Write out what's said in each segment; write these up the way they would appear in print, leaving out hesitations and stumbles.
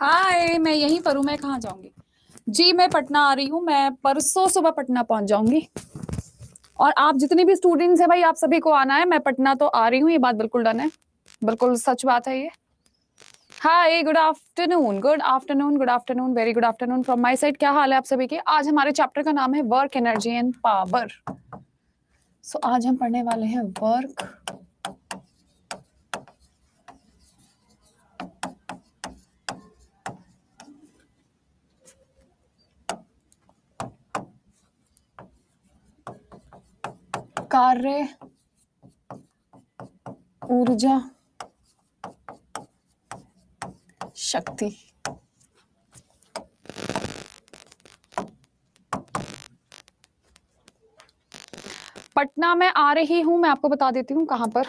हाय, मैं यहीं पर हूँ। मैं कहाँ जाऊंगी जी? मैं पटना आ रही हूँ। मैं परसों सुबह पटना पहुंच जाऊंगी। और आप जितने भी स्टूडेंट्स हैं भाई, आप सभी को आना है। मैं पटना तो आ रही हूँ, ये बात बिल्कुल डन है। बिल्कुल सच बात है ये। Hi, good afternoon, good afternoon, good afternoon, very good afternoon from my side. क्या हाल है आप सभी के? आज हमारे चैप्टर का नाम है वर्क, एनर्जी एंड पावर। सो आज हम पढ़ने वाले हैं वर्क, कार्य, ऊर्जा, शक्ति। पटना में आ रही हूं, मैं आपको बता देती हूँ कहां पर।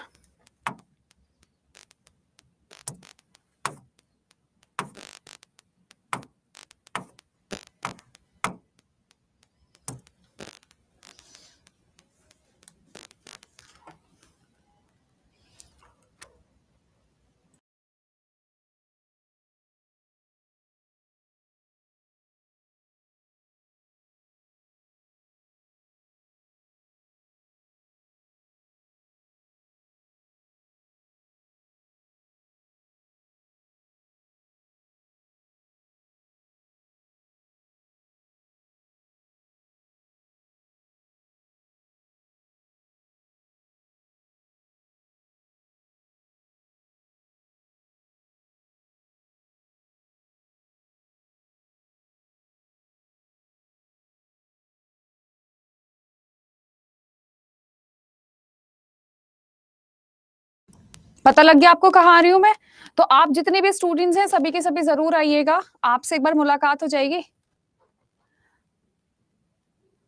पता लग गया आपको कहाँ आ रही हूँ मैं? तो आप जितने भी स्टूडेंट्स हैं सभी के सभी जरूर आइएगा। आपसे एक बार मुलाकात हो जाएगी।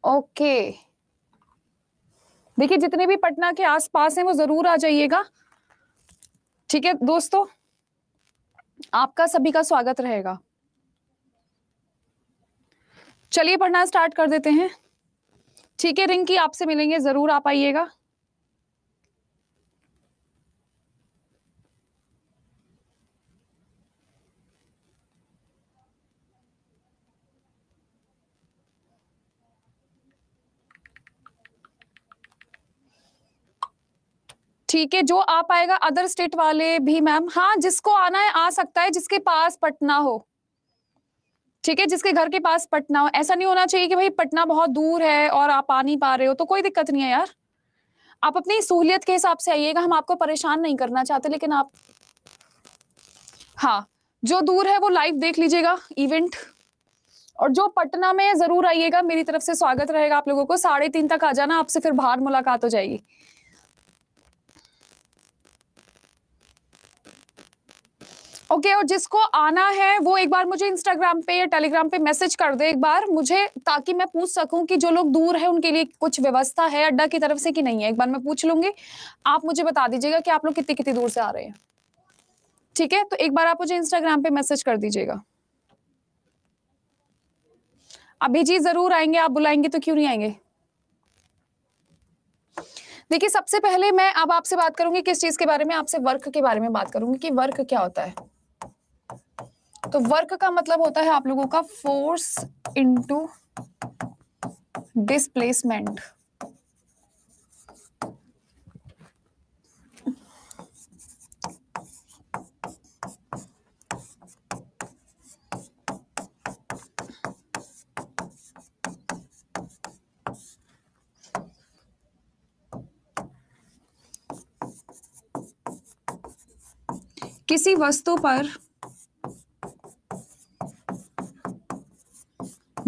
ओके, देखिए जितने भी पटना के आसपास हैं वो जरूर आ जाइएगा। ठीक है दोस्तों, आपका सभी का स्वागत रहेगा। चलिए पढ़ना स्टार्ट कर देते हैं। ठीक है रिंकी, आपसे मिलेंगे, जरूर आप आइएगा। ठीक है, जो आ पाएगा, अदर स्टेट वाले भी मैम। हाँ, जिसको आना है आ सकता है, जिसके पास पटना हो। ठीक है, जिसके घर के पास पटना हो। ऐसा नहीं होना चाहिए कि भाई पटना बहुत दूर है और आप आ नहीं पा रहे हो, तो कोई दिक्कत नहीं है यार। आप अपनी सहूलियत के हिसाब से आइएगा, हम आपको परेशान नहीं करना चाहते, लेकिन आप, हाँ, जो दूर है वो लाइव देख लीजिएगा इवेंट। और जो पटना में है जरूर आइएगा, मेरी तरफ से स्वागत रहेगा आप लोगों को। 3:30 तक आ जाना, आपसे फिर बाहर मुलाकात हो जाएगी। ओके, और जिसको आना है वो एक बार मुझे इंस्टाग्राम पे या टेलीग्राम पे मैसेज कर दे एक बार मुझे, ताकि मैं पूछ सकूं कि जो लोग दूर है उनके लिए कुछ व्यवस्था है अड्डा की तरफ से कि नहीं है। एक बार मैं पूछ लूंगी, आप मुझे बता दीजिएगा कि आप लोग कितनी कितनी दूर से आ रहे हैं। ठीक है, तो एक बार आप मुझे इंस्टाग्राम पे मैसेज कर दीजिएगा। अभिजीत जरूर आएंगे, आप बुलाएंगे तो क्यों नहीं आएंगे। देखिए, सबसे पहले मैं अब आपसे बात करूंगी किस चीज के बारे में, आपसे वर्क के बारे में बात करूंगी कि वर्क क्या होता है। तो वर्क का मतलब होता है आप लोगों का फोर्स इनटू डिस्प्लेसमेंट। किसी वस्तु पर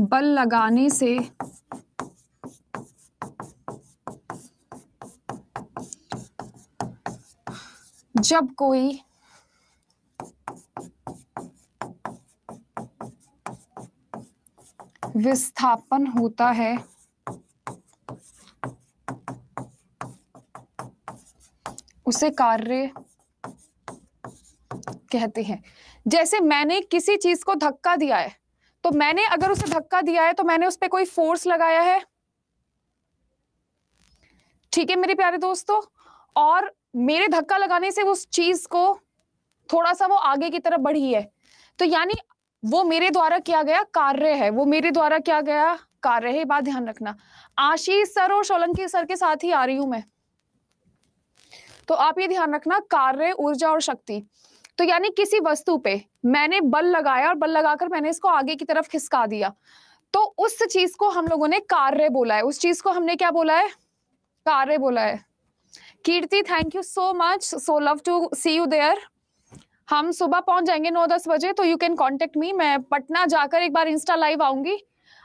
बल लगाने से जब कोई विस्थापन होता है उसे कार्य कहते हैं। जैसे मैंने किसी चीज को धक्का दिया है, तो मैंने अगर उसे धक्का दिया है तो मैंने उस पर कोई फोर्स लगाया है। ठीक है मेरे प्यारे दोस्तों, और मेरे धक्का लगाने से उस चीज को थोड़ा सा वो आगे की तरफ बढ़ी है। तो यानी वो मेरे द्वारा किया गया कार्य है, वो मेरे द्वारा किया गया कार्य है, बात ध्यान रखना। आशीष सर और सोलंकी सर के साथ ही आ रही हूं मैं, तो आप ये ध्यान रखना, कार्य, ऊर्जा और शक्ति। तो यानी किसी वस्तु पे मैंने बल लगाया और बल लगाकर मैंने इसको आगे की तरफ खिसका दिया, तो उस चीज को हम लोगों ने कार्य बोला है, उस चीज को हमने क्या बोला है, कार्य बोला है। Kirti thank you so much, so love to see you there. हम सुबह पहुंच जाएंगे 9-10 बजे, तो यू कैन कॉन्टेक्ट मी। मैं पटना जाकर एक बार इंस्टा लाइव आऊंगी,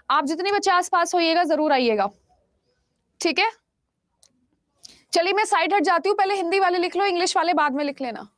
आप जितने बच्चे आसपास होइएगा जरूर आइएगा, ठीक है। चलिए मैं साइड हट जाती हूँ, पहले हिंदी वाले लिख लो, इंग्लिश वाले बाद में लिख लेना।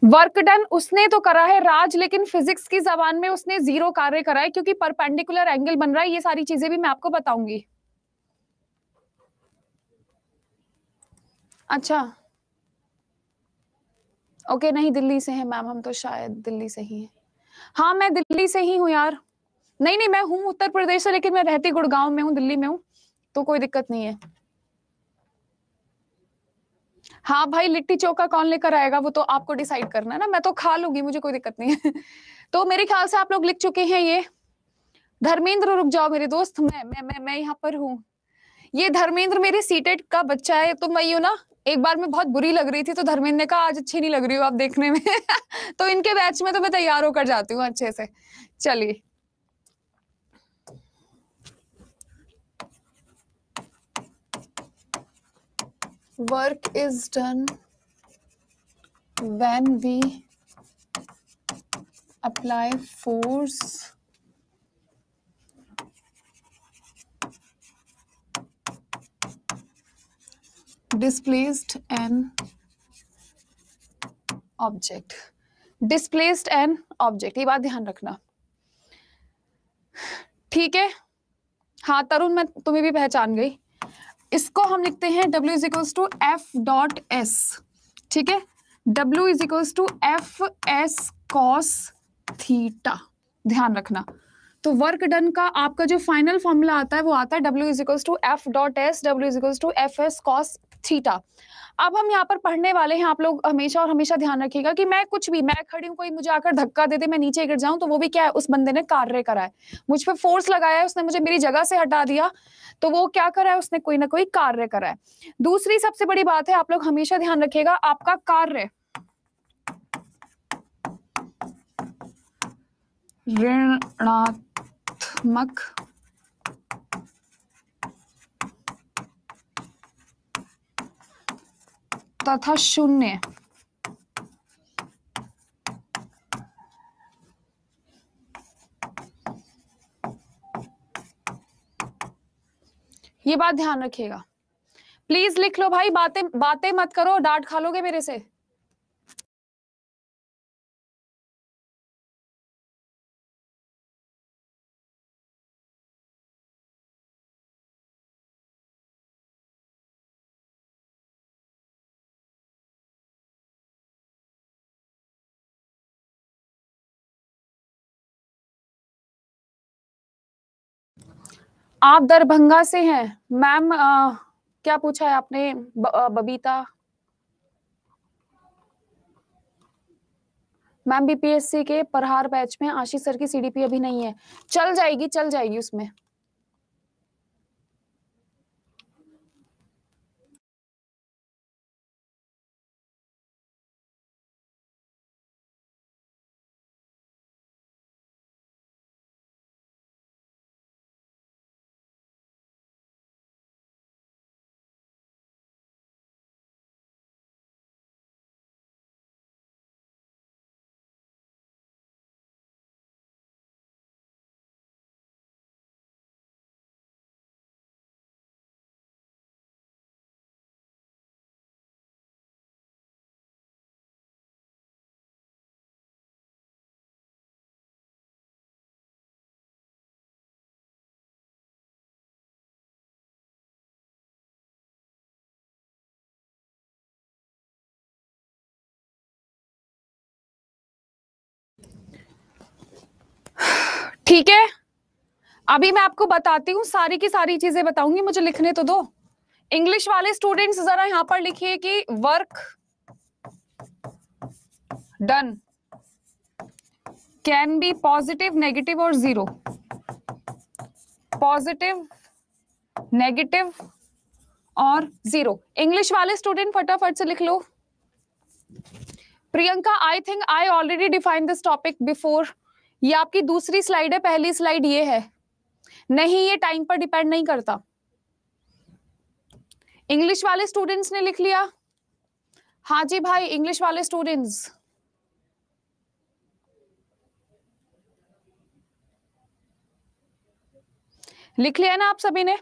वर्क डन उसने तो करा है राज, लेकिन फिजिक्स की जबान में उसने 0 कार्य करा है, क्योंकि परपेंडिकुलर एंगल बन रहा है, ये सारी चीजें भी मैं आपको बताऊंगी। अच्छा ओके, नहीं दिल्ली से है मैम, हम तो शायद दिल्ली से ही हैं। हाँ मैं दिल्ली से ही हूँ यार, नहीं नहीं मैं हूँ उत्तर प्रदेश से, लेकिन मैं रहती गुड़गांव में हूँ, दिल्ली में हूँ, तो कोई दिक्कत नहीं है। हाँ भाई लिट्टी चोखा कौन लेकर आएगा, वो तो आपको डिसाइड करना है ना, मैं तो खा लूंगी, मुझे कोई दिक्कत नहीं है। तो मेरे ख्याल से आप लोग लिख चुके हैं ये। धर्मेंद्र रुक जाओ मेरे दोस्त, मैं यहाँ पर हूँ। ये धर्मेंद्र मेरे सीटेट का बच्चा है, तो मैं यूँ ना एक बार में बहुत बुरी लग रही थी, तो धर्मेंद्र ने कहा आज अच्छी नहीं लग रही हो आप देखने में। तो इनके बैच में तो मैं तैयार होकर जाती हूँ अच्छे से। चलिए work is done when we apply force displaced an object, displaced an object, ये बात ध्यान रखना, ठीक है। हाँ तरुण मैं तुम्हें भी पहचान गई। इसको हम लिखते हैं W is equals to F dot S, ठीक है। W is equals to F S cos theta, ध्यान रखना। तो वर्क डन का आपका जो फाइनल फॉर्मूला आता है वो आता है W is equals to F dot S, W is equals to F S cos theta. अब हम यहाँ पर पढ़ने वाले हैं, आप लोग हमेशा और हमेशा ध्यान रखिएगा कि मैं कुछ भी, मैं खड़ी हूँ, कोई मुझे आकर धक्का दे दे, मैं नीचे गिर जाऊं, तो वो भी क्या है, उस बंदे ने कार्य करा है, मुझ पे फोर्स लगाया है, उसने मुझे मेरी जगह से हटा दिया, तो वो क्या करा है, उसने कोई ना कोई कार्य करा है। दूसरी सबसे बड़ी बात है, आप लोग हमेशा ध्यान रखिएगा, आपका कार्य ऋणात्मक तथा शून्य ये बात ध्यान रखिएगा। प्लीज लिख लो भाई, बातें बातें मत करो, डांट खा लोगे मेरे से। आप दरभंगा से हैं मैम, क्या पूछा है आपने बबीता मैम? बीपीएससी के प्रहार बैच में आशीष सर की सीडीपी अभी नहीं है, चल जाएगी उसमें। ठीक है, अभी मैं आपको बताती हूँ, सारी की सारी चीजें बताऊंगी, मुझे लिखने तो दो। इंग्लिश वाले स्टूडेंट्स जरा यहां पर लिखिए कि work done can be positive, negative और जीरो। पॉजिटिव, नेगेटिव और जीरो। इंग्लिश वाले स्टूडेंट फटाफट से लिख लो। Priyanka, I think I already define this topic before. ये आपकी दूसरी स्लाइड है, पहली स्लाइड ये है नहीं, ये टाइम पर डिपेंड नहीं करता। इंग्लिश वाले स्टूडेंट्स ने लिख लिया? हाँ जी भाई, इंग्लिश वाले स्टूडेंट्स लिख लिया ना आप सभी ने?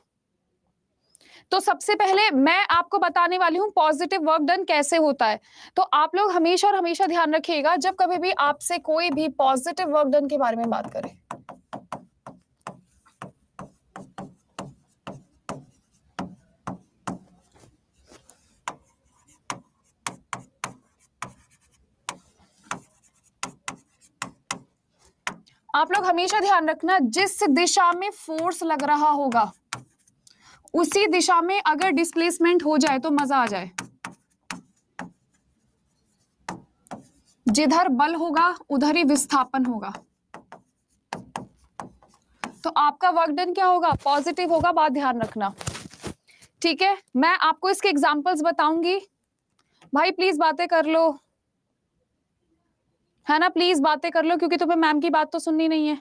तो सबसे पहले मैं आपको बताने वाली हूं पॉजिटिव वर्क डन कैसे होता है। तो आप लोग हमेशा और हमेशा ध्यान रखिएगा, जब कभी भी आपसे कोई भी पॉजिटिव वर्क डन के बारे में बात करे, आप लोग हमेशा ध्यान रखना, जिस दिशा में फोर्स लग रहा होगा उसी दिशा में अगर डिस्प्लेसमेंट हो जाए तो मजा आ जाए। जिधर बल होगा उधर ही विस्थापन होगा। तो आपका वर्क डन क्या होगा? पॉजिटिव होगा, बात ध्यान रखना। ठीक है, मैं आपको इसके एग्जांपल्स बताऊंगी। भाई प्लीज बातें कर लो, है ना, प्लीज बातें कर लो, क्योंकि तुम्हें मैम की बात तो सुननी नहीं है।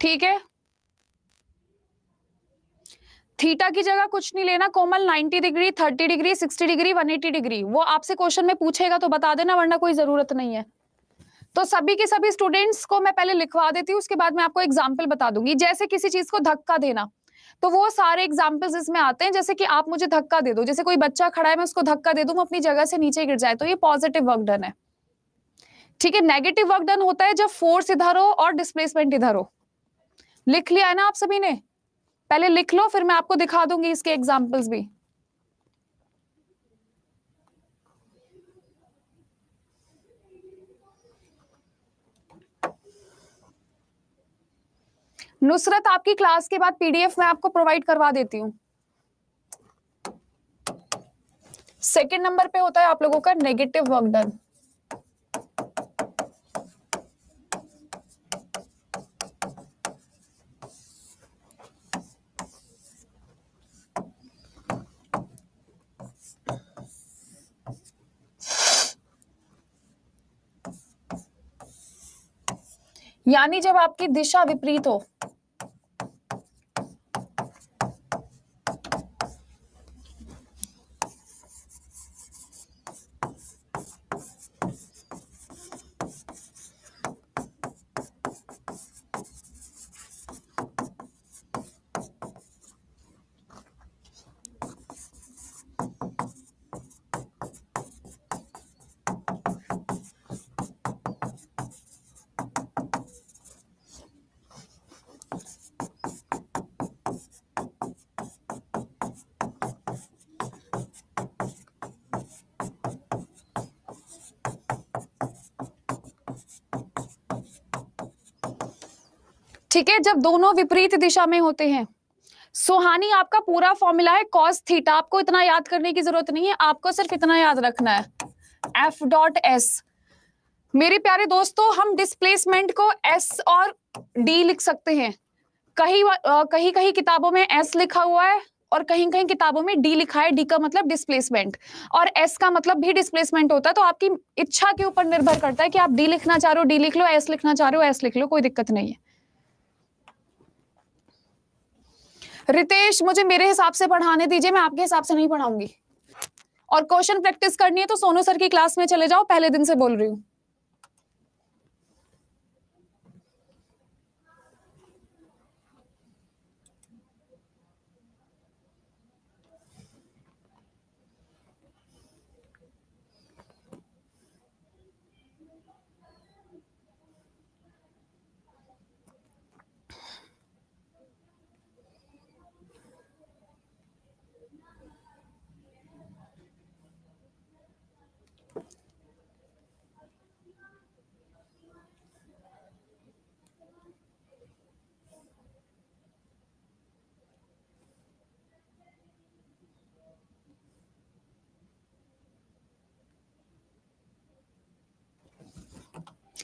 ठीक है, थीटा की जगह कुछ नहीं लेना कोमल, 90 डिग्री, 30 डिग्री, 60 डिग्री, 180 डिग्री, वो आपसे क्वेश्चन में पूछेगा तो बता देना, वरना कोई जरूरत नहीं है। तो सभी के सभी स्टूडेंट्स को मैं पहले लिखवा देती हूँ, उसके बाद मैं आपको एग्जाम्पल बता दूंगी। जैसे किसी चीज को धक्का देना, तो वो सारे एग्जाम्पल्स इसमें आते हैं। जैसे कि आप मुझे धक्का दे दो, जैसे कोई बच्चा खड़ा है, मैं उसको धक्का दे दूं, वो अपनी जगह से नीचे गिर जाए, तो ये पॉजिटिव वर्क डन है। ठीक है, नेगेटिव वर्क डन होता है जब फोर्स इधर हो और डिस्प्लेसमेंट इधर हो। लिख लिया है ना आप सभी ने? पहले लिख लो, फिर मैं आपको दिखा दूंगी इसके एग्जाम्पल्स भी। नुसरत, आपकी क्लास के बाद पीडीएफ मैं आपको प्रोवाइड करवा देती हूँ। सेकंड नंबर पे होता है आप लोगों का नेगेटिव वर्क डन। यानी जब आपकी दिशा विपरीत हो। ठीक है, जब दोनों विपरीत दिशा में होते हैं। सुहानी, आपका पूरा फॉर्मूला है कॉस थीटा, आपको इतना याद करने की जरूरत नहीं है, आपको सिर्फ इतना याद रखना है, एफ डॉट एस। मेरे प्यारे दोस्तों, हम डिस्प्लेसमेंट को एस और डी लिख सकते हैं। कहीं कहीं कहीं किताबों में एस लिखा हुआ है और कहीं कहीं किताबों में डी लिखा है। डी का मतलब डिस्प्लेसमेंट और एस का मतलब भी डिस्प्लेसमेंट होता है। तो आपकी इच्छा के ऊपर निर्भर करता है कि आप डी लिखना चाह रहे हो डी लिख लो, एस लिखना चाह रहे हो एस लिख लो, कोई दिक्कत नहीं है। रितेश, मुझे मेरे हिसाब से पढ़ाने दीजिए, मैं आपके हिसाब से नहीं पढ़ाऊंगी। और क्वेश्चन प्रैक्टिस करनी है तो सोनू सर की क्लास में चले जाओ, पहले दिन से बोल रही हूँ।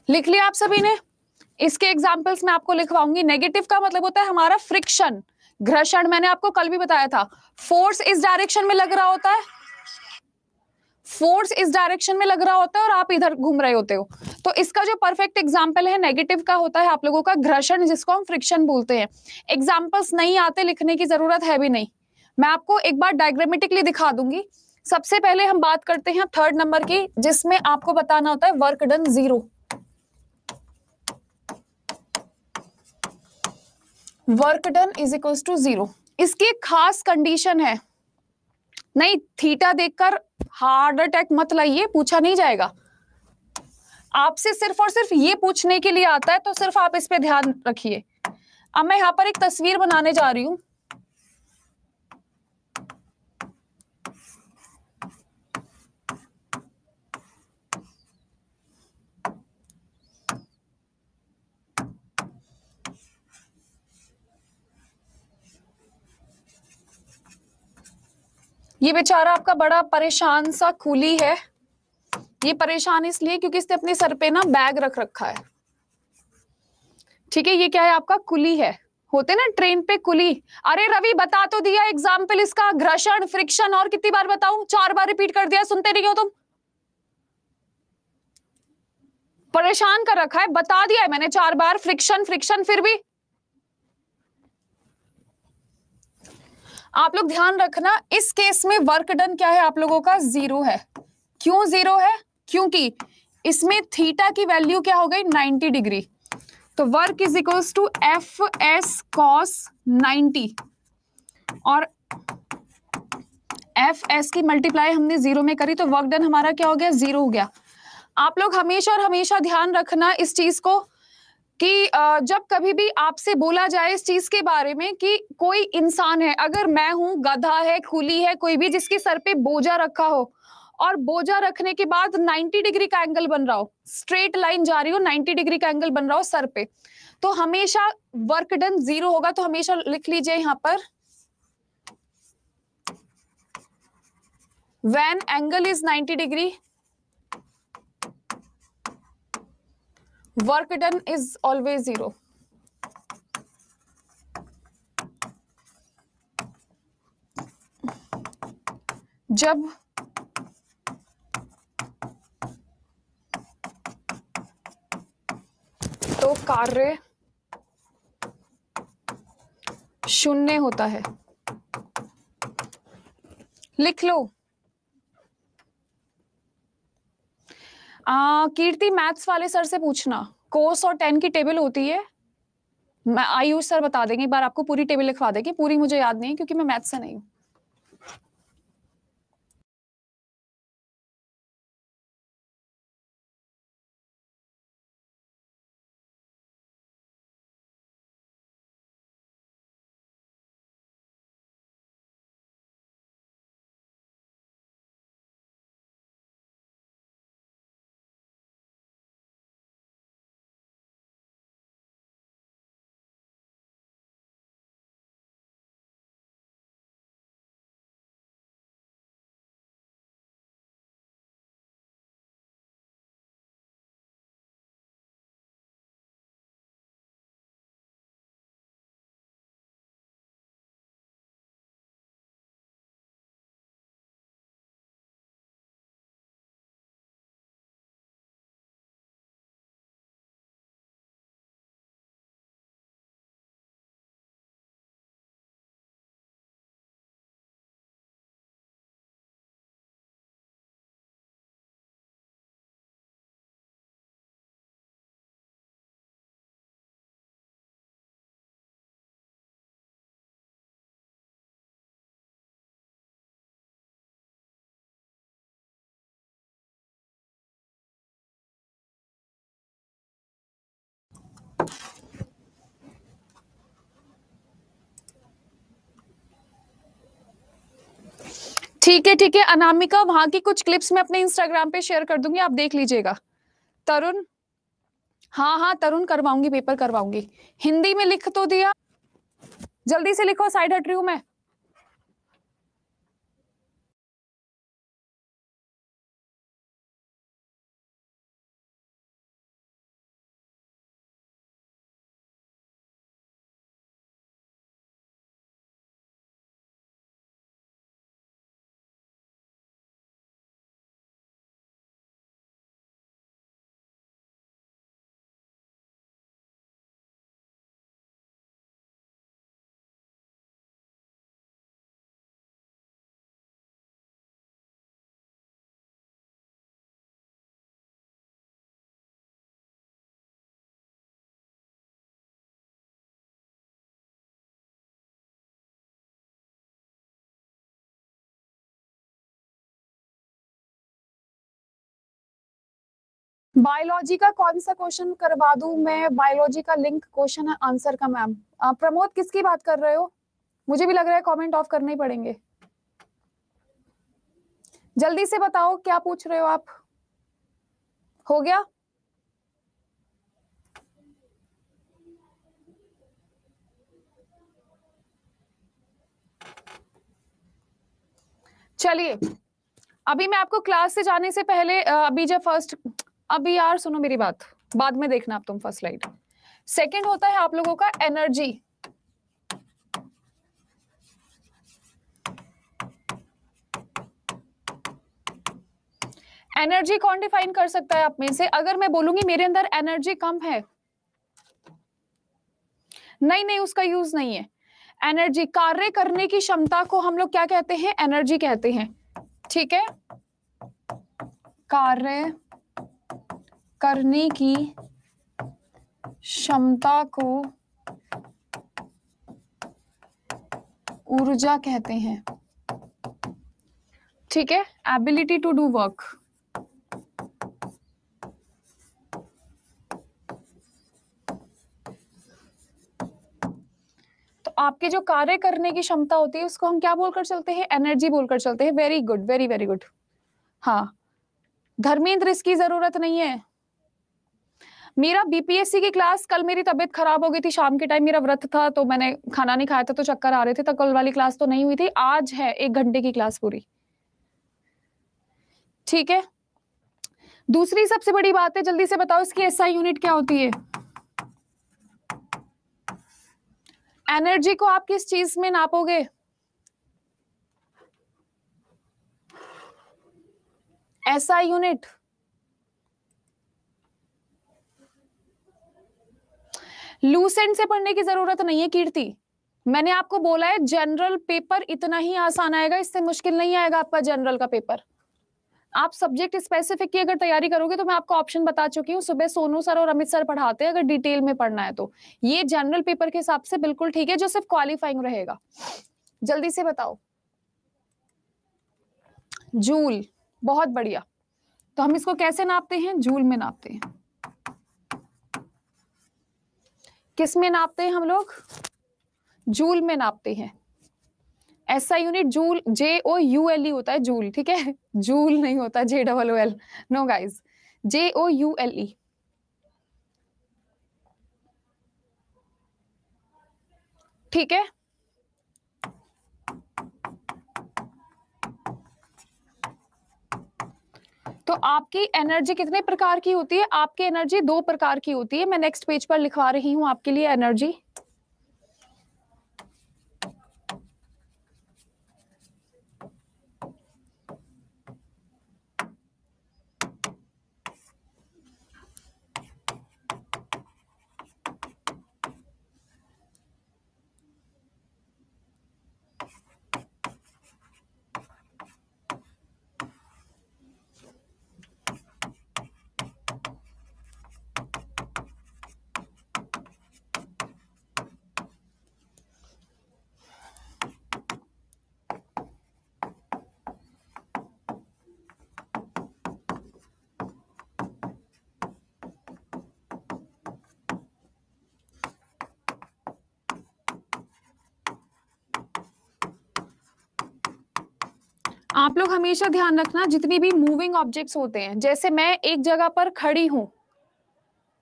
लिख लिया आप सभी ने? इसके एग्जाम्पल्स मैं आपको लिखवाऊंगी। नेगेटिव का मतलब होता है हमारा फ्रिक्शन, घर्षण। मैंने आपको कल भी बताया था, फोर्स इस डायरेक्शन में लग रहा होता है, फोर्स इस डायरेक्शन में लग रहा होता है और आप इधर घूम रहे होते हो। तो इसका जो परफेक्ट एग्जाम्पल है नेगेटिव का होता है आप लोगों का घर्षण, जिसको हम फ्रिक्शन बोलते हैं। एग्जाम्पल्स नहीं आते, लिखने की जरूरत है भी नहीं, मैं आपको एक बार डायग्रामेटिकली दिखा दूंगी। सबसे पहले हम बात करते हैं थर्ड नंबर की, जिसमें आपको बताना होता है work done 0। Work done is equals to 0। इसकी एक खास कंडीशन है, नहीं थीटा देखकर हार्ट अटैक मत लाइए, पूछा नहीं जाएगा आपसे, सिर्फ और सिर्फ ये पूछने के लिए आता है, तो सिर्फ आप इस पे ध्यान रखिए। अब मैं यहां पर एक तस्वीर बनाने जा रही हूं। ये बेचारा आपका बड़ा परेशान सा कूली है। ये परेशान इसलिए क्योंकि इसने अपने सर पे ना बैग रख रखा है। ठीक है, ये क्या है आपका कुली है, होते ना ट्रेन पे कुली। अरे रवि बता तो दिया एग्जाम्पल इसका, घर्षण फ्रिक्शन, और कितनी बार बताऊं? 4 बार रिपीट कर दिया, सुनते नहीं हो तुम? परेशान कर रखा है, बता दिया है मैंने 4 बार, फ्रिक्शन फ्रिक्शन, फिर भी आप लोग ध्यान रखना। इस केस में वर्क डन क्या है आप लोगों का? 0 है। क्यों 0 है? क्योंकि इसमें थीटा की वैल्यू क्या हो गई? 90 डिग्री। तो work is equals to F S cos 90, और एफ एस की मल्टीप्लाई हमने 0 में करी, तो वर्क डन हमारा क्या हो गया? 0 हो गया। आप लोग हमेशा और हमेशा ध्यान रखना इस चीज को कि जब कभी भी आपसे बोला जाए इस चीज के बारे में कि कोई इंसान है, अगर मैं हूं, गधा है, कुली है, कोई भी जिसके सर पे बोझा रखा हो, और बोझा रखने के बाद 90 डिग्री का एंगल बन रहा हो, स्ट्रेट लाइन जा रही हो, 90 डिग्री का एंगल बन रहा हो सर पे, तो हमेशा वर्क डन 0 होगा। तो हमेशा लिख लीजिए यहां पर, when angle is 90 degree, work done is always 0। जब तो कार्य शून्य होता है, लिख लो। कीर्ति मैथ्स वाले सर से पूछना, कोस और टेन की टेबल होती है, मैं आयुष सर बता देंगे, एक बार आपको पूरी टेबल लिखवा देंगे, पूरी मुझे याद नहीं क्योंकि मैं मैथ्स से नहीं हूं। ठीक है अनामिका, वहां की कुछ क्लिप्स मैं अपने इंस्टाग्राम पे शेयर कर दूंगी, आप देख लीजिएगा। तरुण, हाँ हाँ तरुण करवाऊंगी, पेपर करवाऊंगी। हिंदी में लिख तो दिया, जल्दी से लिखो, साइड हट रही हूं मैं। बायोलॉजी का कौन सा क्वेश्चन करवा दूं मैं? बायोलॉजी का लिंक क्वेश्चन है आंसर का मैम। प्रमोद किसकी बात कर रहे हो? मुझे भी लग रहा है कमेंट ऑफ करने ही पड़ेंगे। जल्दी से बताओ क्या पूछ रहे हो आप। हो गया? चलिए, अभी मैं आपको क्लास से जाने से पहले अभी यार सुनो मेरी बात, बाद में देखना आप तुम फर्स्ट स्लाइड। सेकंड होता है आप लोगों का एनर्जी। एनर्जी कौन डिफाइन कर सकता है आप में से? अगर मैं बोलूंगी मेरे अंदर एनर्जी कम है, नहीं उसका यूज नहीं है। एनर्जी, कार्य करने की क्षमता को हम लोग क्या कहते हैं? एनर्जी कहते हैं। ठीक है, कार्य करने की क्षमता को ऊर्जा कहते हैं। ठीक है, एबिलिटी टू डू वर्क। तो आपके जो कार्य करने की क्षमता होती है उसको हम क्या बोलकर चलते हैं? एनर्जी बोलकर चलते हैं। Very good, very very good. हाँ धर्मेंद्र, इसकी जरूरत नहीं है। मेरा बीपीएससी की क्लास, कल मेरी तबीयत खराब हो गई थी, शाम के टाइम मेरा व्रत था तो मैंने खाना नहीं खाया था तो चक्कर आ रहे थे, तो कल वाली क्लास तो नहीं हुई थी। आज है 1 घंटे की क्लास पूरी। ठीक है, दूसरी सबसे बड़ी बात है, जल्दी से बताओ इसकी एसआई यूनिट क्या होती है? एनर्जी को आप किस चीज में नापोगे? एसआई यूनिट लूसेंट से पढ़ने की जरूरत नहीं है कीर्ति। मैंने आपको बोला है जनरल पेपर इतना ही आसान आएगा, इससे मुश्किल नहीं आएगा आपका जनरल का पेपर। आप सब्जेक्ट स्पेसिफिक की अगर तैयारी करोगे तो मैं आपको ऑप्शन बता चुकी हूँ, सुबह सोनू सर और अमित सर पढ़ाते हैं अगर डिटेल में पढ़ना है तो। ये जनरल पेपर के हिसाब से बिल्कुल ठीक है, जो सिर्फ क्वालिफाइंग रहेगा। जल्दी से बताओ। जूल, बहुत बढ़िया। तो हम इसको कैसे नापते हैं? जूल में नापते हैं। किस में नापते हैं हम लोग? जूल में नापते हैं। ऐसा यूनिट जूल, JOULE होता है जूल, ठीक है, जूल नहीं होता JOOL। Know guys, JOULE। ठीक है, तो आपकी एनर्जी कितने प्रकार की होती है? आपकी एनर्जी 2 प्रकार की होती है। मैं नेक्स्ट पेज पर लिखवा रही हूं आपके लिए एनर्जी। आप लोग हमेशा ध्यान रखना, जितनी भी मूविंग ऑब्जेक्ट्स होते हैं, जैसे मैं एक जगह पर खड़ी हूं,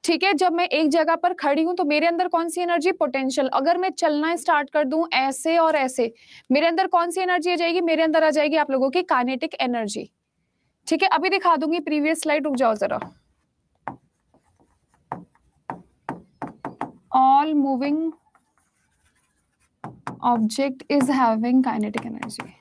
ठीक है, जब मैं एक जगह पर खड़ी हूं तो मेरे अंदर कौन सी एनर्जी? पोटेंशियल। अगर मैं चलना स्टार्ट कर दूं ऐसे और ऐसे, मेरे अंदर कौन सी एनर्जी आ जाएगी? मेरे अंदर आ जाएगी आप लोगों की काइनेटिक एनर्जी। ठीक है, अभी दिखा दूंगी प्रीवियस स्लाइड, रुक जाओ जरा। All moving object is having kinetic energy.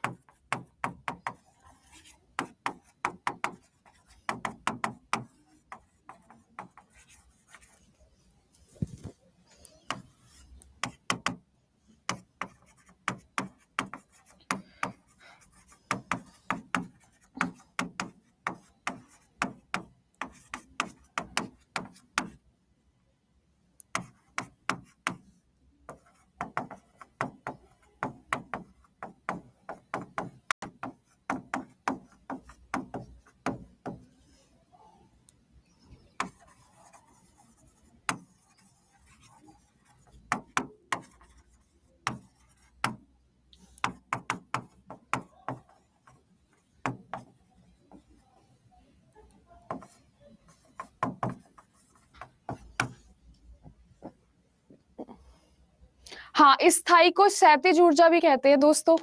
हाँ, स्थायी को क्षैतिज ऊर्जा भी कहते हैं दोस्तों।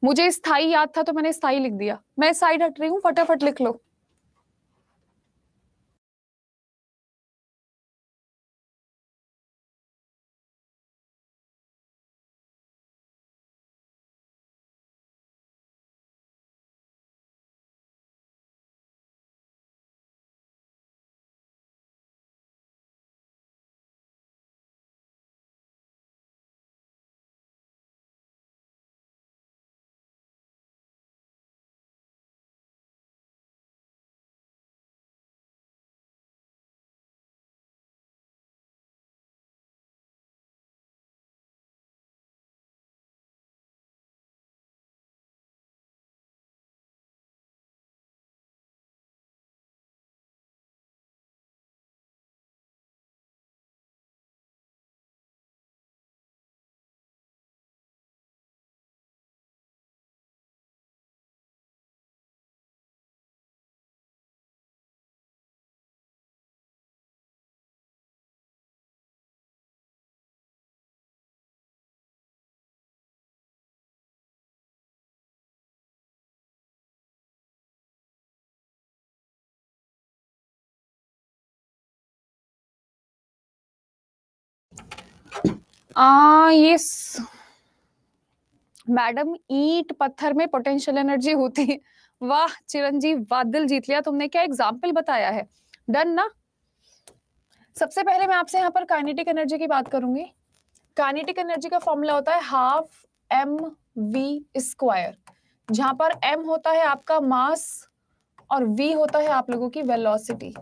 मुझे स्थायी याद था तो मैंने स्थायी लिख दिया। मैं साइड हट रही हूँ, फटाफट लिख लो। ये मैडम, ईंट पत्थर में पोटेंशियल एनर्जी होती है। वाह चिरंजीव, बादल जीत लिया तुमने। क्या एग्जाम्पल बताया है। डन ना। सबसे पहले मैं आपसे यहाँ पर काइनेटिक एनर्जी की बात करूंगी। काइनेटिक एनर्जी का फॉर्मूला होता है हाफ एम वी स्क्वायर, जहां पर एम होता है आपका मास और वी होता है आप लोगों की वेलोसिटी।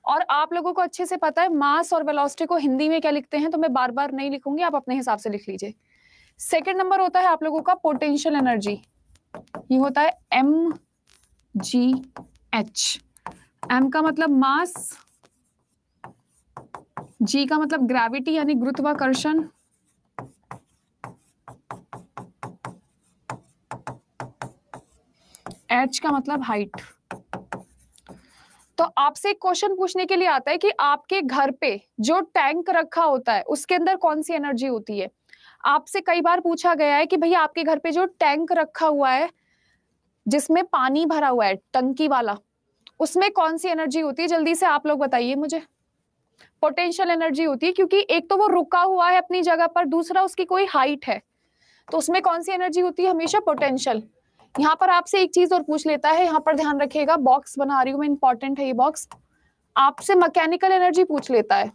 और आप लोगों को अच्छे से पता है मास और वेलोसिटी को हिंदी में क्या लिखते हैं, तो मैं बार बार नहीं लिखूंगी, आप अपने हिसाब से लिख लीजिए। सेकेंड नंबर होता है आप लोगों का पोटेंशियल एनर्जी, ये होता है एम जी एच। एम का मतलब मास, जी का मतलब ग्रेविटी यानी गुरुत्वाकर्षण, एच का मतलब हाइट। तो आपसे एक क्वेश्चन पूछने के लिए आता है कि आपके घर पे जो टैंक रखा होता है उसके अंदर कौन सी एनर्जी होती है। आपसे कई बार पूछा गया है कि भैया आपके घर पे जो टैंक रखा हुआ है जिसमें पानी भरा हुआ है, टंकी वाला, उसमें कौन सी एनर्जी होती है, जल्दी से आप लोग बताइए मुझे। पोटेंशियल एनर्जी होती है, क्योंकि एक तो वो रुका हुआ है अपनी जगह पर, दूसरा उसकी कोई हाइट है, तो उसमें कौन सी एनर्जी होती है, हमेशा पोटेंशियल। यहाँ पर आपसे एक चीज और पूछ लेता है, यहाँ पर ध्यान रखिएगा, बॉक्स बना रही हूं मैं, इंपॉर्टेंट है ये बॉक्स। आपसे मैकेनिकल एनर्जी पूछ लेता है,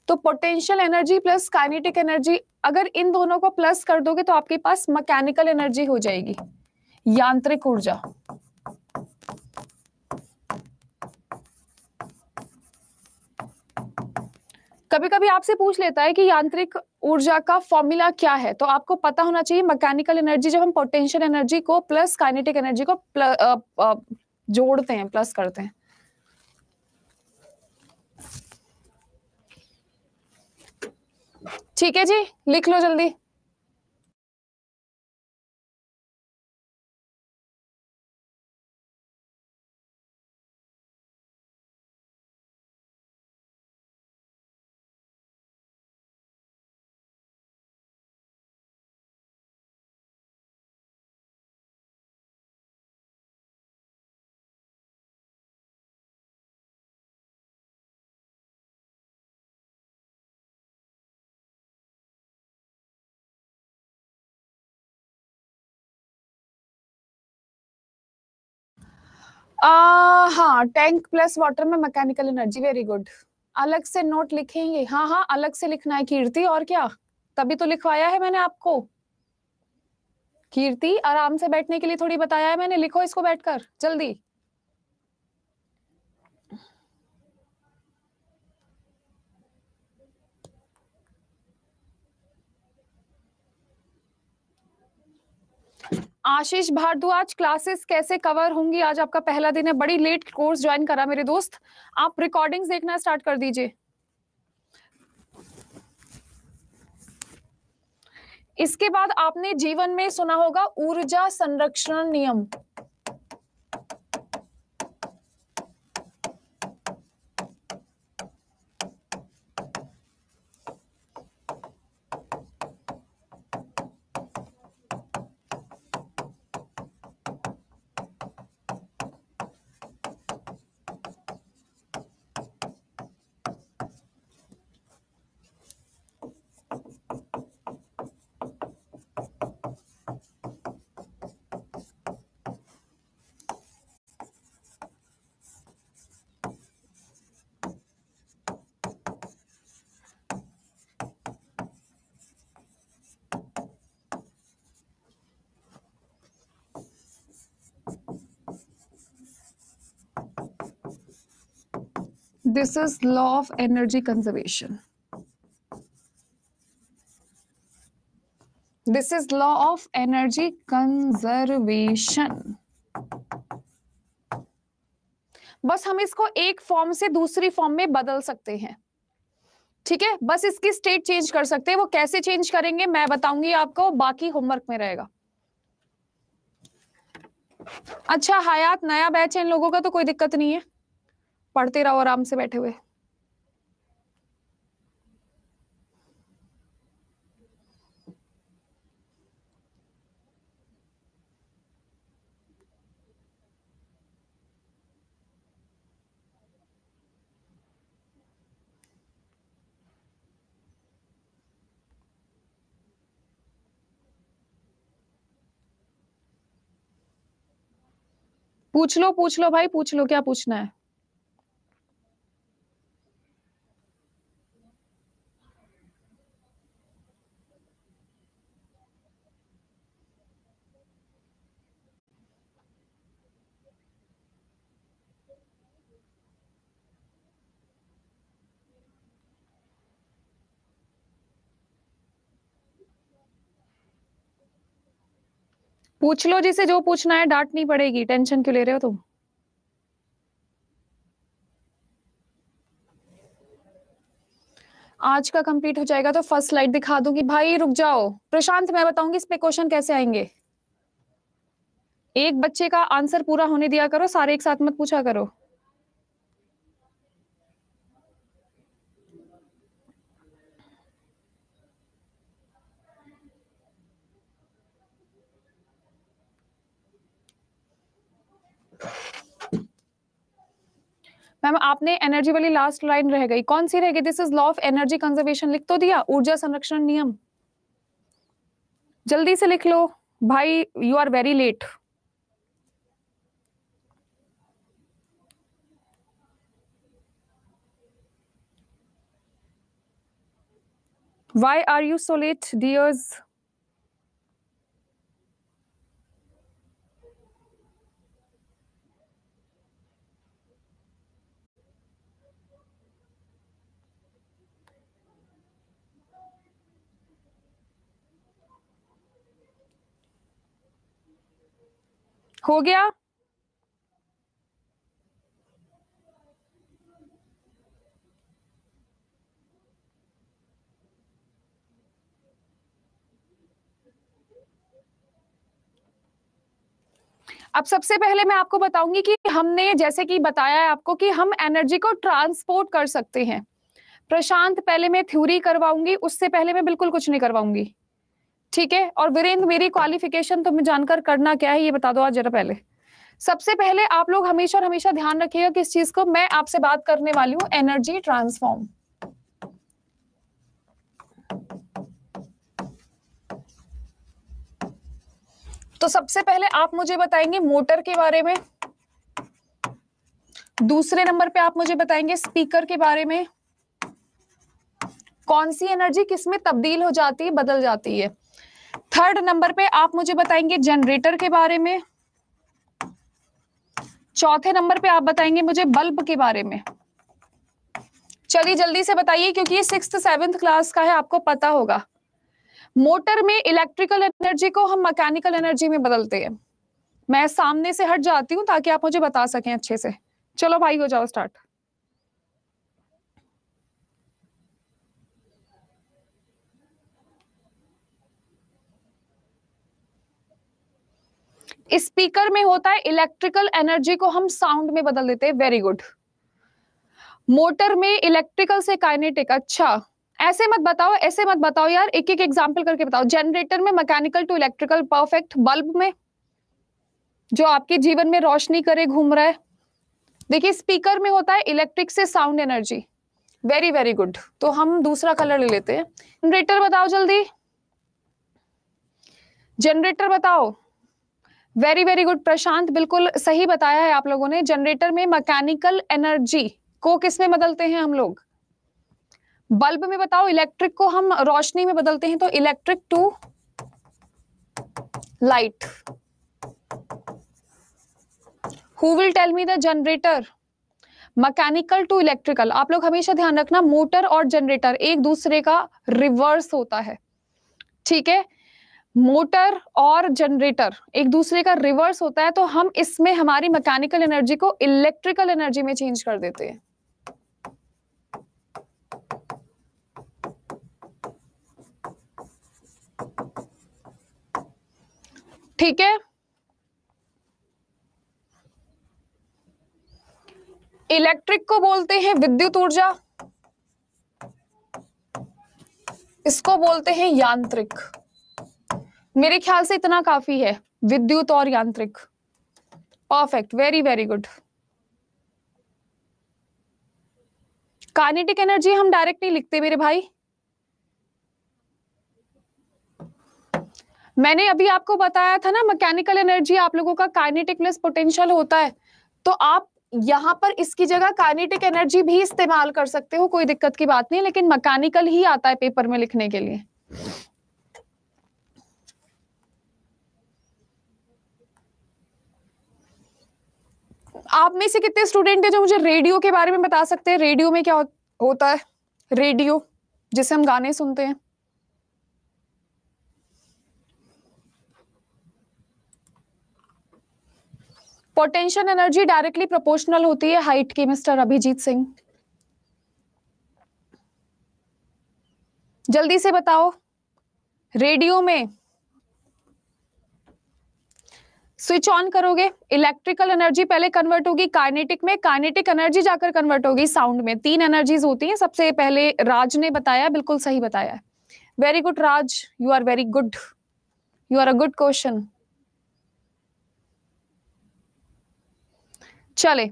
तो potential energy plus kinetic energy, अगर इन दोनों को प्लस कर दोगे तो आपके पास मैकेनिकल एनर्जी हो जाएगी, यांत्रिक ऊर्जा। कभी कभी आपसे पूछ लेता है कि यांत्रिक ऊर्जा का फॉर्मूला क्या है, तो आपको पता होना चाहिए मैकेनिकल एनर्जी जब हम पोटेंशियल एनर्जी को प्लस काइनेटिक एनर्जी को जोड़ते हैं, प्लस करते हैं। ठीक है जी, लिख लो जल्दी। हाँ, टैंक प्लस वाटर में मैकेनिकल एनर्जी, वेरी गुड। अलग से नोट लिखेंगे, हाँ हाँ अलग से लिखना है कीर्ति, और क्या, तभी तो लिखवाया है मैंने आपको। कीर्ति, आराम से बैठने के लिए थोड़ी बताया है मैंने, लिखो इसको बैठकर जल्दी। आशीष भारद्वाज, क्लासेस कैसे कवर होंगी, आज आपका पहला दिन है, बड़ी लेट कोर्स ज्वाइन करा मेरे दोस्त, आप रिकॉर्डिंग्स देखना स्टार्ट कर दीजिए। इसके बाद आपने जीवन में सुना होगा ऊर्जा संरक्षण नियम। This is law of energy conservation. This is law of energy conservation. बस हम इसको एक फॉर्म से दूसरी फॉर्म में बदल सकते हैं. ठीक है, बस इसकी स्टेट चेंज कर सकते हैं. वो कैसे चेंज करेंगे मैं बताऊंगी आपको, बाकी होमवर्क में रहेगा. अच्छा हयात, नया बैच है इन लोगों का तो कोई दिक्कत नहीं है, पढ़ते रहो आराम से बैठे हुए. पूछ लो भाई, पूछ लो क्या पूछना है. पूछ लो जिसे जो पूछना है, डांट नहीं पड़ेगी, टेंशन क्यों ले रहे हो तुम. आज का कंप्लीट हो जाएगा तो फर्स्ट स्लाइड दिखा दूंगी. भाई रुक जाओ प्रशांत, मैं बताऊंगी इस पे क्वेश्चन कैसे आएंगे. एक बच्चे का आंसर पूरा होने दिया करो, सारे एक साथ मत पूछा करो. मैम आपने एनर्जी वाली लास्ट लाइन रह गई, कौन सी रह गई. This is law of energy conservation लिख तो दिया, ऊर्जा संरक्षण नियम. जल्दी से लिख लो भाई, you are very late. Why are you so late, dears? हो गया. अब सबसे पहले मैं आपको बताऊंगी कि हमने जैसे कि बताया है आपको कि हम एनर्जी को ट्रांसपोर्ट कर सकते हैं. प्रशांत पहले मैं थ्योरी करवाऊंगी, उससे पहले मैं बिल्कुल कुछ नहीं करवाऊंगी. ठीक है, और वीरेंद्र मेरी क्वालिफिकेशन तुम्हें जानकर करना क्या है ये बता दो आज जरा. पहले सबसे पहले आप लोग हमेशा और हमेशा ध्यान रखिएगा किस चीज को, मैं आपसे बात करने वाली हूं एनर्जी ट्रांसफॉर्म. तो सबसे पहले आप मुझे बताएंगे मोटर के बारे में, दूसरे नंबर पे आप मुझे बताएंगे स्पीकर के बारे में, कौन सी एनर्जी किस में तब्दील हो जाती है, बदल जाती है. थर्ड नंबर पे आप मुझे बताएंगे जनरेटर के बारे में. चौथे नंबर पे आप बताएंगे मुझे बल्ब के बारे में. चलिए जल्दी से बताइए क्योंकि ये 6th 7th क्लास का है, आपको पता होगा. मोटर में इलेक्ट्रिकल एनर्जी को हम मैकेनिकल एनर्जी में बदलते हैं. मैं सामने से हट जाती हूँ ताकि आप मुझे बता सकें अच्छे से. चलो भाई हो जाओ स्टार्ट. स्पीकर में होता है इलेक्ट्रिकल एनर्जी को हम साउंड में बदल देते हैं. Very good. मोटर में इलेक्ट्रिकल से काइनेटिक. अच्छा ऐसे मत बताओ, ऐसे मत बताओ यार, एक एक एग्जांपल करके बताओ. जनरेटर में mechanical to electrical, perfect. Bulb में जो आपके जीवन में रोशनी करे, घूम रहा है. देखिए स्पीकर में होता है इलेक्ट्रिक से sound energy. Very very good. तो हम दूसरा कलर ले लेते हैं. जनरेटर बताओ जल्दी, जनरेटर बताओ. वेरी वेरी गुड प्रशांत, बिल्कुल सही बताया है आप लोगों ने. जनरेटर में मैकेनिकल एनर्जी को किस में बदलते हैं हम लोग, बल्ब में. बताओ इलेक्ट्रिक को हम रोशनी में बदलते हैं, तो electric to light. Who will tell me the generator. Mechanical to electrical, आप लोग हमेशा ध्यान रखना मोटर और जनरेटर एक दूसरे का रिवर्स होता है, ठीक है। मोटर और जनरेटर एक दूसरे का रिवर्स होता है, तो हम इसमें हमारी मैकेनिकल एनर्जी को इलेक्ट्रिकल एनर्जी में चेंज कर देते हैं। ठीक है, इलेक्ट्रिक को बोलते हैं विद्युत ऊर्जा, इसको बोलते हैं यांत्रिक। मेरे ख्याल से इतना काफी है, विद्युत और यांत्रिक। Perfect, very very good. Kinetic energy हम डायरेक्ट नहीं लिखते मेरे भाई, मैंने अभी आपको बताया था ना, मैकेनिकल एनर्जी आप लोगों का काइनेटिक प्लस पोटेंशियल होता है, तो आप यहां पर इसकी जगह काइनेटिक एनर्जी भी इस्तेमाल कर सकते हो, कोई दिक्कत की बात नहीं, लेकिन मैकेनिकल ही आता है पेपर में लिखने के लिए। आप में से कितने स्टूडेंट है जो मुझे रेडियो के बारे में बता सकते हैं, रेडियो में क्या होता है? रेडियो जिसे हम गाने सुनते हैं। पोटेंशियल एनर्जी डायरेक्टली प्रोपोर्शनल होती है हाइट की, मिस्टर अभिजीत सिंह। जल्दी से बताओ, रेडियो में स्विच ऑन करोगे, इलेक्ट्रिकल एनर्जी पहले कन्वर्ट होगी काइनेटिक में, काइनेटिक एनर्जी जाकर कन्वर्ट होगी साउंड में। 3 एनर्जीज होती हैं, सबसे पहले राज ने बताया, बिल्कुल सही बताया है। Very good Raj, you are very good, you are a good question. चले,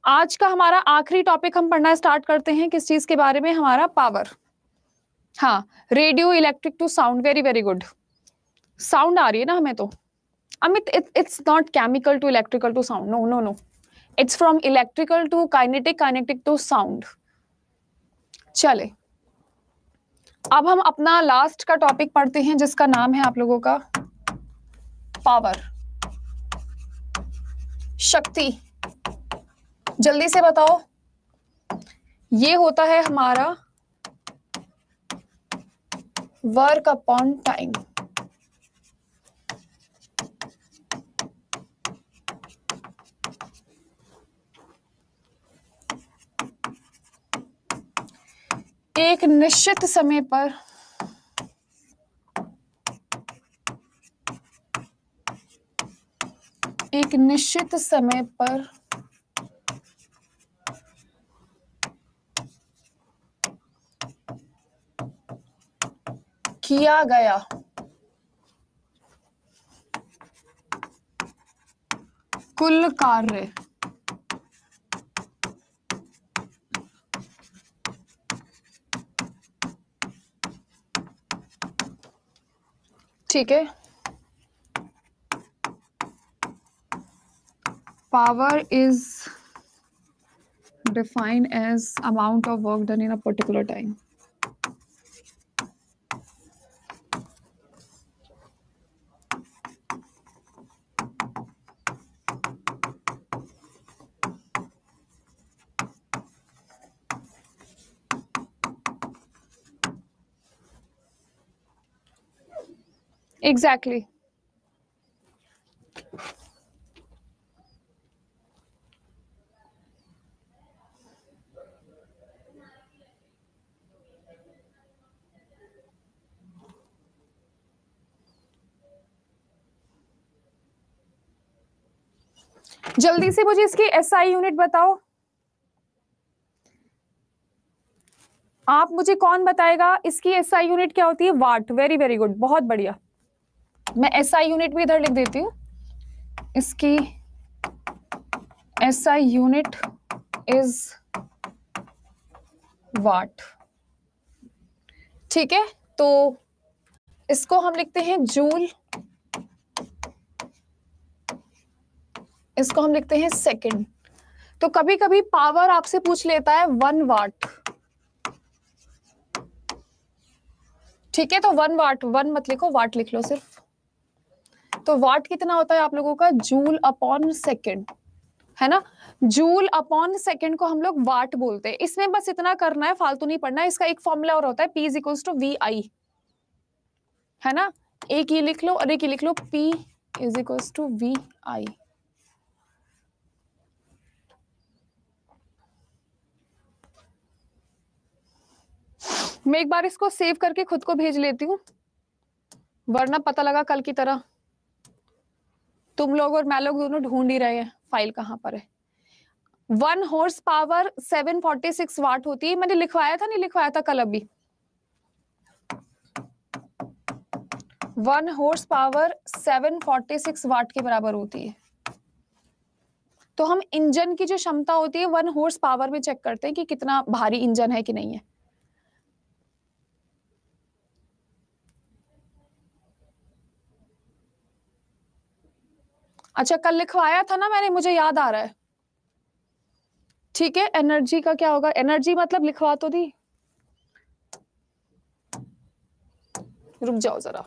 आज का हमारा आखिरी टॉपिक हम पढ़ना स्टार्ट करते हैं, किस चीज के बारे में? हमारा पावर। हाँ, radio electric to sound, very very good. Sound आ रही है ना हमें तो Amit, it's not chemical to electrical to sound, no, it's from electrical to kinetic to sound। चले, अब हम अपना लास्ट का टॉपिक पढ़ते हैं जिसका नाम है आप लोगों का पावर, शक्ति। जल्दी से बताओ, ये होता है हमारा वर्क अपॉन टाइम। एक निश्चित समय पर किया गया कुल कार्य ठीक है, power is defined as amount of work done in a particular time. Exactly, जल्दी से मुझे इसकी एसआई यूनिट बताओ। आप मुझे कौन बताएगा इसकी एसआई यूनिट क्या होती है? वाट, वेरी वेरी गुड, बहुत बढ़िया। मैं एसआई यूनिट भी इधर लिख देती हूँ, इसकी एसआई यूनिट इज वाट। ठीक है, तो इसको हम लिखते हैं जूल, इसको हम लिखते हैं सेकंड। तो कभी कभी पावर आपसे पूछ लेता है 1 वाट, ठीक है, तो 1 वाट, 1 मत लिखो, वाट लिख लो सिर्फ। तो वाट कितना होता है आप लोगों का? Joule upon second. है ना। जूल अपॉन सेकेंड को हम लोग वाट बोलते हैं। इसमें बस इतना करना है, फालतू नहीं पढ़ना है। इसका एक फॉर्मूला और होता है, P = VI, है ना। एक ये लिख लो और एक ये लिख लो, P = VI। मैं एक बार इसको सेव करके खुद को भेज लेती हूँ, वरना पता लगा कल की तरह तुम लोग और मैं लोग दोनों ढूंढ ही रहे हैं फाइल कहाँ पर है। 1 हॉर्स पावर 746 वाट होती है। मैंने लिखवाया था, नहीं लिखवाया था कल अभी। 1 हॉर्स पावर 746 वाट के बराबर होती है। तो हम इंजन की जो क्षमता होती है 1 हॉर्स पावर में चेक करते हैं कि कितना भारी इंजन है कि नहीं है। अच्छा, कल लिखवाया था ना मैंने, मुझे याद आ रहा है। ठीक है, एनर्जी का क्या होगा? एनर्जी मतलब लिखवा तो दी, रुक जाओ जरा,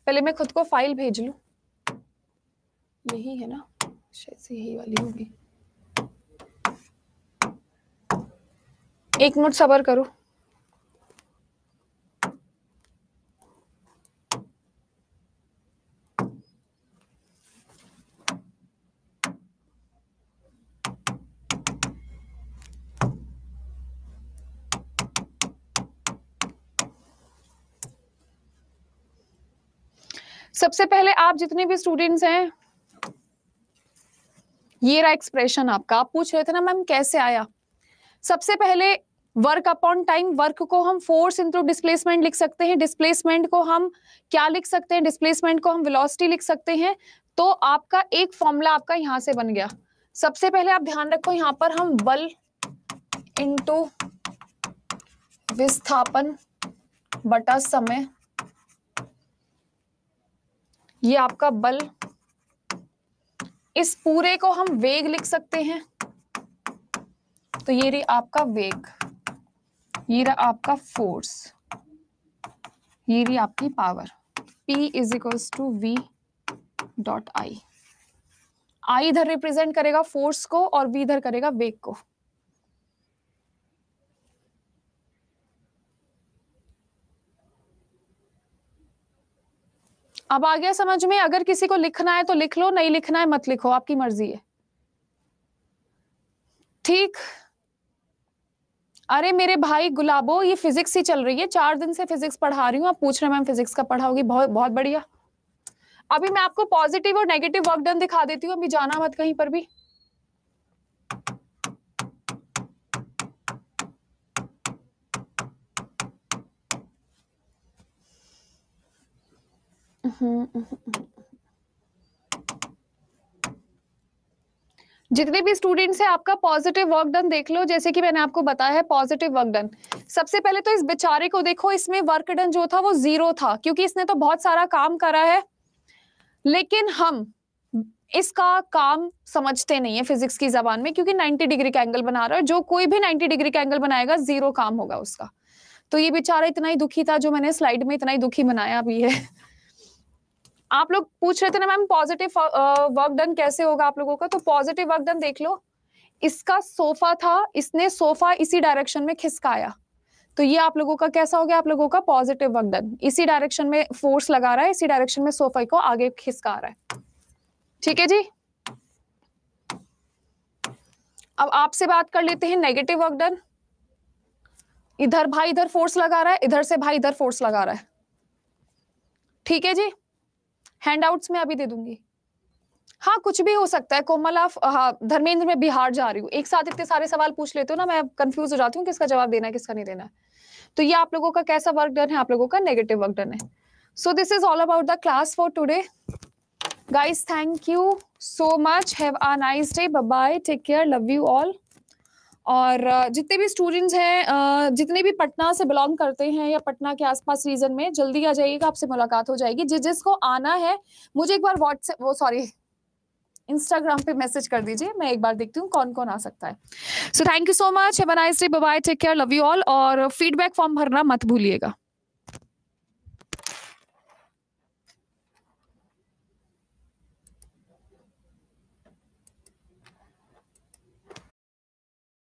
पहले मैं खुद को फाइल भेज लूं। यही है ना, शायद से यही वाली होगी। 1 मिनट सब्र करो। सबसे पहले आप जितने भी स्टूडेंट्स हैं, ये रहा एक्सप्रेशन आपका। आप पूछ रहे थे ना मैम कैसे आया। सबसे पहले वर्क अपॉन टाइम, वर्क को हम फोर्स इंटू डिस्प्लेसमेंट लिख सकते हैं। डिस्प्लेसमेंट को हम क्या लिख सकते हैं? डिस्प्लेसमेंट को हम वेलोसिटी लिख सकते हैं। तो आपका एक फॉर्मूला आपका यहां से बन गया। सबसे पहले आप ध्यान रखो, यहां पर हम बल इंटू विस्थापन बटा समय, ये आपका बल, इस पूरे को हम वेग लिख सकते हैं। तो ये रही आपका वेग, ये रहा आपका फोर्स, ये रही आपकी पावर। P = V.I। I इधर रिप्रेजेंट करेगा फोर्स को और V इधर करेगा वेग को। अब आ गया समझ में? अगर किसी को लिखना है तो लिख लो, नहीं लिखना है मत लिखो, आपकी मर्जी है। ठीक। अरे मेरे भाई गुलाबो, ये फिजिक्स ही चल रही है, 4 दिन से फिजिक्स पढ़ा रही हूँ। आप पूछ रहे हैं मैम फिजिक्स का पढ़ाओगी? बहुत बहुत बढ़िया। अभी मैं आपको पॉजिटिव और नेगेटिव वर्क डन दिखा देती हूँ, अभी जाना मत कहीं पर भी। जितने भी स्टूडेंट्स हैं आपका पॉजिटिव वर्क डन देख लो। जैसे कि मैंने आपको बताया है पॉजिटिव वर्क डन। सबसे पहले तो इस बेचारे को देखो, इसमें वर्क डन जो था वो 0 था, क्योंकि इसने तो बहुत सारा काम करा है, लेकिन हम इसका काम समझते नहीं है फिजिक्स की जबान में, क्योंकि 90 डिग्री का एंगल बना रहा है। जो कोई भी 90 डिग्री का एंगल बनाएगा 0 काम होगा उसका। तो ये बेचारा इतना ही दुखी था, जो मैंने स्लाइड में इतना ही दुखी बनाया भी है। आप लोग पूछ रहे थे ना मैम पॉजिटिव वर्क डन कैसे होगा आप लोगों का, तो पॉजिटिव वर्क डन देख लो। इसका सोफा था, इसने सोफा इसी डायरेक्शन में खिसकाया, तो ये आप लोगों का कैसा हो गया? आप लोगों का पॉजिटिव वर्क डन। इसी डायरेक्शन में फोर्स लगा रहा है, इसी डायरेक्शन में सोफा को आगे खिसका रहा है। ठीक है जी। अब आपसे बात कर लेते हैं नेगेटिव वर्क डन। इधर भाई इधर फोर्स लगा रहा है, इधर से भाई इधर फोर्स लगा रहा है। ठीक है जी। हैंडआउट्स में अभी दे दूंगी। हाँ, कुछ भी हो सकता है। कोमल आप, हाँ धर्मेंद्र, मैं बिहार जा रही हूँ। एक साथ इतने सारे सवाल पूछ लेते हो ना, मैं कंफ्यूज हो जाती हूँ किसका जवाब देना है किसका नहीं देना है। तो ये आप लोगों का कैसा वर्क डन है? आप लोगों का नेगेटिव वर्क डन है। So this is all about the class for today guys. Thank you so much, have a nice day, bye bye, take care, love you all. और जितने भी स्टूडेंट्स हैं, जितने भी पटना से बिलोंग करते हैं या पटना के आसपास रीजन में, जल्दी आ जाइएगा, आपसे मुलाकात हो जाएगी। जिसको आना है मुझे एक बार व्हाट्सएप इंस्टाग्राम पे मैसेज कर दीजिए, मैं एक बार देखती हूँ कौन कौन आ सकता है। So thank you so much, have a nice day, bye bye, take care, love you all. और फीडबैक फॉर्म भरना मत भूलिएगा।